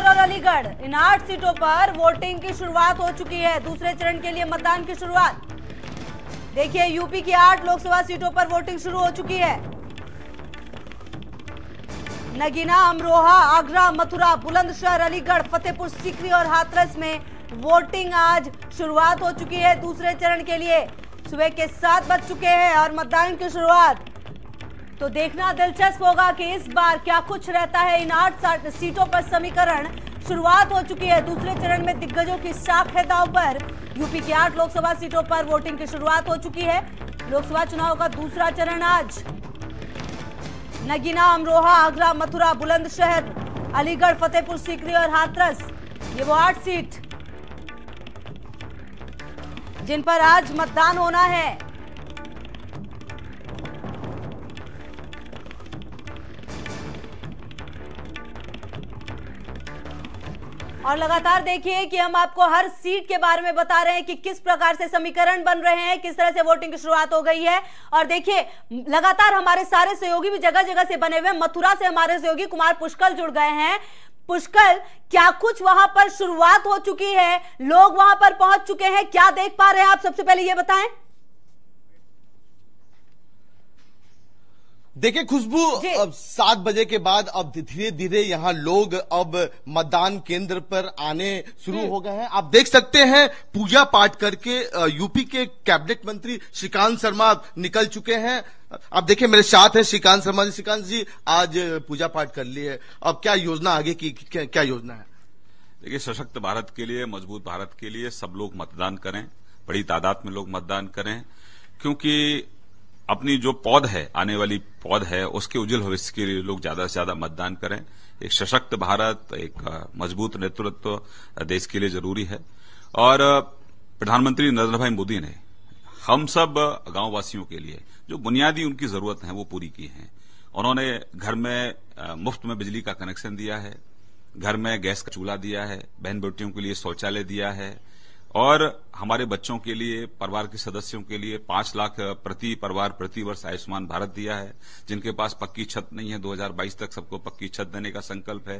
बुलंदशहर और अलीगढ़, इन 8 सीटों पर वोटिंग की शुरुआत हो चुकी है। दूसरे चरण के लिए मतदान की शुरुआत। देखिए, यूपी की 8 लोकसभा सीटों पर वोटिंग शुरू हो चुकी है। नगीना, अमरोहा, आगरा, मथुरा, बुलंदशहर, अलीगढ़, फतेहपुर सीकरी और हाथरस में वोटिंग आज शुरुआत हो चुकी है। दूसरे चरण के लिए सुबह के 7 बज चुके हैं और मतदान की शुरुआत। तो देखना दिलचस्प होगा कि इस बार क्या कुछ रहता है। इन 8 सीटों पर समीकरण शुरुआत हो चुकी है। दूसरे चरण में दिग्गजों की साख है दांव पर। यूपी की 8 लोकसभा सीटों पर वोटिंग की शुरुआत हो चुकी है। लोकसभा चुनाव का दूसरा चरण आज। नगीना, अमरोहा, आगरा, मथुरा, बुलंदशहर, अलीगढ़, फतेहपुर सीकरी और हाथरस, ये वो 8 सीट जिन पर आज मतदान होना है। और लगातार देखिए कि हम आपको हर सीट के बारे में बता रहे हैं कि किस प्रकार से समीकरण बन रहे हैं, किस तरह से वोटिंग की शुरुआत हो गई है। और देखिए, लगातार हमारे सारे सहयोगी भी जगह जगह से बने हुए। मथुरा से हमारे सहयोगी कुमार पुष्कल जुड़ गए हैं। पुष्कल, क्या कुछ वहां पर शुरुआत हो चुकी है? लोग वहां पर पहुंच चुके हैं, क्या देख पा रहे हैं आप? सबसे पहले ये बताएं। देखिए खुशबू, अब 7 बजे के बाद अब धीरे धीरे यहाँ लोग अब मतदान केंद्र पर आने शुरू हो गए हैं। आप देख सकते हैं पूजा पाठ करके यूपी के कैबिनेट मंत्री श्रीकांत शर्मा निकल चुके हैं। अब देखिए मेरे साथ है श्रीकांत शर्मा जी। श्रीकांत जी, आज पूजा पाठ कर लिए, अब क्या योजना आगे की, क्या योजना है? देखिए, सशक्त भारत के लिए, मजबूत भारत के लिए सब लोग मतदान करें, बड़ी तादाद में लोग मतदान करें, क्योंकि अपनी जो पौध है, आने वाली पौध है, उसके उज्जवल भविष्य के लिए लोग ज्यादा से ज्यादा मतदान करें। एक सशक्त भारत, एक मजबूत नेतृत्व देश के लिए जरूरी है। और प्रधानमंत्री नरेंद्र भाई मोदी ने हम सब गांववासियों के लिए जो बुनियादी उनकी जरूरत है वो पूरी की है। उन्होंने घर में मुफ्त में बिजली का कनेक्शन दिया है, घर में गैस का चूल्हा दिया है, बहन बेटियों के लिए शौचालय दिया है, और हमारे बच्चों के लिए, परिवार के सदस्यों के लिए 5 लाख प्रति परिवार प्रति वर्ष आयुष्मान भारत दिया है। जिनके पास पक्की छत नहीं है, 2022 तक सबको पक्की छत देने का संकल्प है।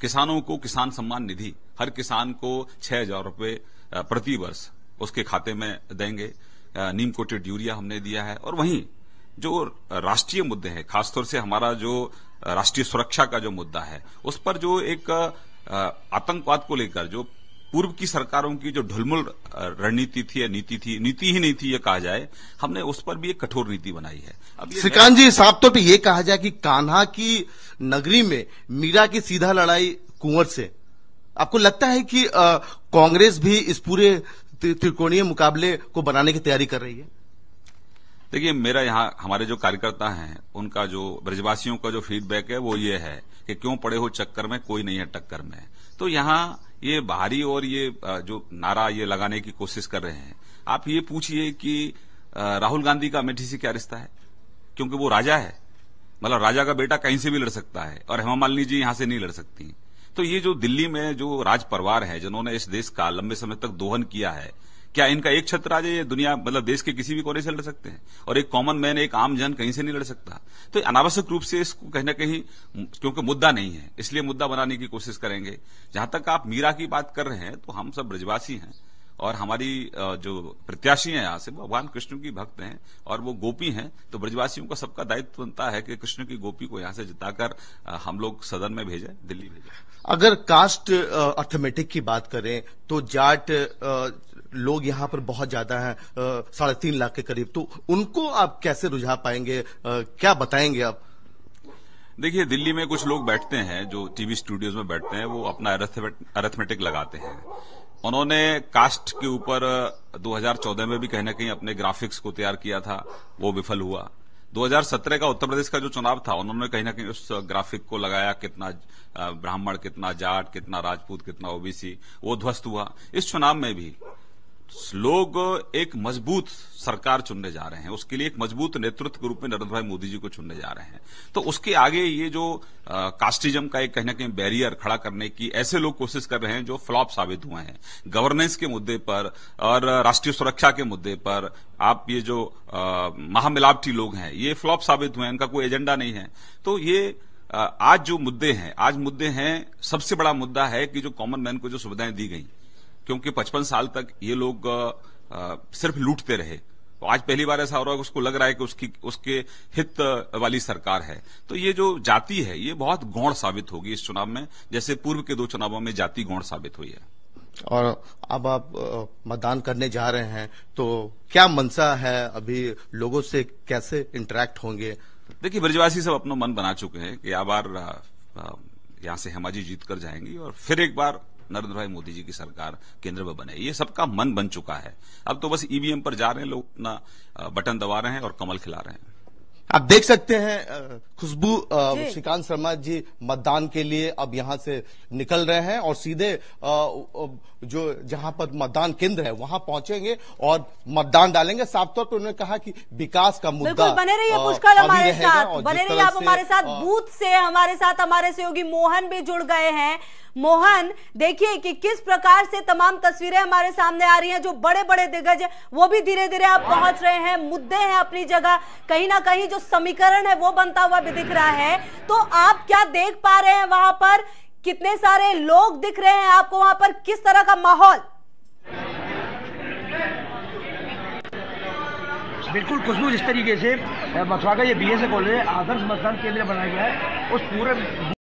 किसानों को किसान सम्मान निधि, हर किसान को 6,000 रुपए प्रति वर्ष उसके खाते में देंगे। नीम कोटेड यूरिया हमने दिया है। और वहीं जो राष्ट्रीय मुद्दे हैं, खासतौर से हमारा जो राष्ट्रीय सुरक्षा का जो मुद्दा है, उस पर जो एक आतंकवाद को लेकर जो पूर्व की सरकारों की जो ढुलमुल रणनीति थी या नीति ही नहीं थी ये कहा जाए, हमने उस पर भी एक कठोर नीति बनाई है। अब श्रीकांत जी, साफ तौर पे ये कहा जाए कि कान्हा की नगरी में मीरा की सीधा लड़ाई कुंवर से, आपको लगता है कि कांग्रेस भी इस पूरे त्रिकोणीय मुकाबले को बनाने की तैयारी कर रही है? देखिए, मेरा यहाँ हमारे जो कार्यकर्ता हैं उनका जो ब्रजवासियों का जो फीडबैक है वो ये है कि क्यों पड़े हो चक्कर में, कोई नहीं है टक्कर में। तो यहाँ ये बाहरी और ये जो नारा ये लगाने की कोशिश कर रहे हैं, आप ये पूछिए कि राहुल गांधी का अमेठी से क्या रिश्ता है? क्योंकि वो राजा है, मतलब राजा का बेटा कहीं से भी लड़ सकता है और हेमा मालिनी जी यहां से नहीं लड़ सकती। तो ये जो दिल्ली में जो राज परिवार है, जिन्होंने इस देश का लंबे समय तक दोहन किया है, क्या इनका एक छत्र राजा ये दुनिया, मतलब देश के किसी भी कोने से लड़ सकते हैं? और एक कॉमन मैन, एक आम जन कहीं से नहीं लड़ सकता। तो अनावश्यक रूप से इसको कहीं ना कहीं, क्योंकि मुद्दा नहीं है इसलिए मुद्दा बनाने की कोशिश करेंगे। जहां तक आप मीरा की बात कर रहे हैं, तो हम सब ब्रजवासी हैं और हमारी जो प्रत्याशी हैं यहाँ से भगवान कृष्ण की भक्त हैं और वो गोपी हैं। तो ब्रजवासियों का सबका दायित्व बनता है कि कृष्ण की गोपी को यहाँ से जिताकर हम लोग सदन में भेजें, दिल्ली भेजें। अगर कास्ट अर्थमेटिक की बात करें तो जाट लोग यहाँ पर बहुत ज्यादा हैं, 3.5 लाख के करीब, तो उनको आप कैसे रुझा पाएंगे, क्या बताएंगे आप? देखिए, दिल्ली में कुछ लोग बैठते हैं जो टीवी स्टूडियोज में बैठते हैं, वो अपना अरिथमेटिक लगाते हैं। उन्होंने कास्ट के ऊपर 2014 में भी कहीं ना कहीं अपने ग्राफिक्स को तैयार किया था, वो विफल हुआ। 2017 का उत्तर प्रदेश का जो चुनाव था, उन्होंने कहीं ना कहीं उस ग्राफिक को लगाया, कितना ब्राह्मण, कितना जाट, कितना राजपूत, कितना ओबीसी, वो ध्वस्त हुआ। इस चुनाव में भी लोग एक मजबूत सरकार चुनने जा रहे हैं, उसके लिए एक मजबूत नेतृत्व के रूप में नरेंद्र भाई मोदी जी को चुनने जा रहे हैं। तो उसके आगे ये जो कास्टिज्म का एक कहीं ना कहीं बैरियर खड़ा करने की ऐसे लोग कोशिश कर रहे हैं जो फ्लॉप साबित हुए हैं। गवर्नेंस के मुद्दे पर और राष्ट्रीय सुरक्षा के मुद्दे पर आप ये जो महामिलावटी लोग हैं, ये फ्लॉप साबित हुए हैं, इनका कोई एजेंडा नहीं है। तो ये आज जो मुद्दे हैं, सबसे बड़ा मुद्दा है कि जो कॉमन मैन को जो सुविधाएं दी गई, क्योंकि 55 साल तक ये लोग सिर्फ लूटते रहे। तो आज पहली बार ऐसा हो रहा है कि उसको लग रहा है कि उसके हित वाली सरकार है। तो ये जो जाति है ये बहुत गौण साबित होगी इस चुनाव में, जैसे पूर्व के 2 चुनावों में जाति गौण साबित हुई है। और अब आप मतदान करने जा रहे हैं तो क्या मंशा है, अभी लोगों से कैसे इंटरेक्ट होंगे? देखिए, ब्रजवासी सब अपना मन बना चुके हैं कि बार यहां से हेमा जी जीत कर जाएंगी और फिर एक बार नरेंद्र भाई मोदी जी की सरकार केंद्र में बने। ये सबका मन बन चुका है। अब तो बस ईवीएम पर जा रहे हैं लोग, अपना बटन दबा रहे हैं और कमल खिला रहे हैं। आप देख सकते हैं खुशबू श्रीकांत शर्मा जी मतदान के लिए अब यहां से निकल रहे हैं और सीधे जो जहां पर मतदान केंद्र है वहां पहुंचेंगे और मतदान डालेंगे। साफ तौर पर उन्होंने कहा कि विकास का मुद्दा बने रहिए पुष्कर हमारे साथ, बने रहिए आप हमारे साथ। बूथ से हमारे साथ हमारे सहयोगी मोहन भी जुड़ गए हैं। मोहन, देखिए कि किस प्रकार से तमाम तस्वीरें हमारे सामने आ रही हैं। जो बड़े बड़े दिग्गज हैं वो भी धीरे धीरे अब पहुंच रहे हैं। मुद्दे हैं अपनी जगह, कहीं ना कहीं जो समीकरण है वो बनता हुआ भी दिख रहा है। तो आप क्या देख पा रहे हैं वहां पर? कितने सारे लोग दिख रहे हैं आपको वहां पर? किस तरह का माहौल? बिल्कुल खुशबू, जिस तरीके से मथुरा का ये बीएसए कॉलेज आदर्श मतदान केंद्र बनाया गया है, उस पूरे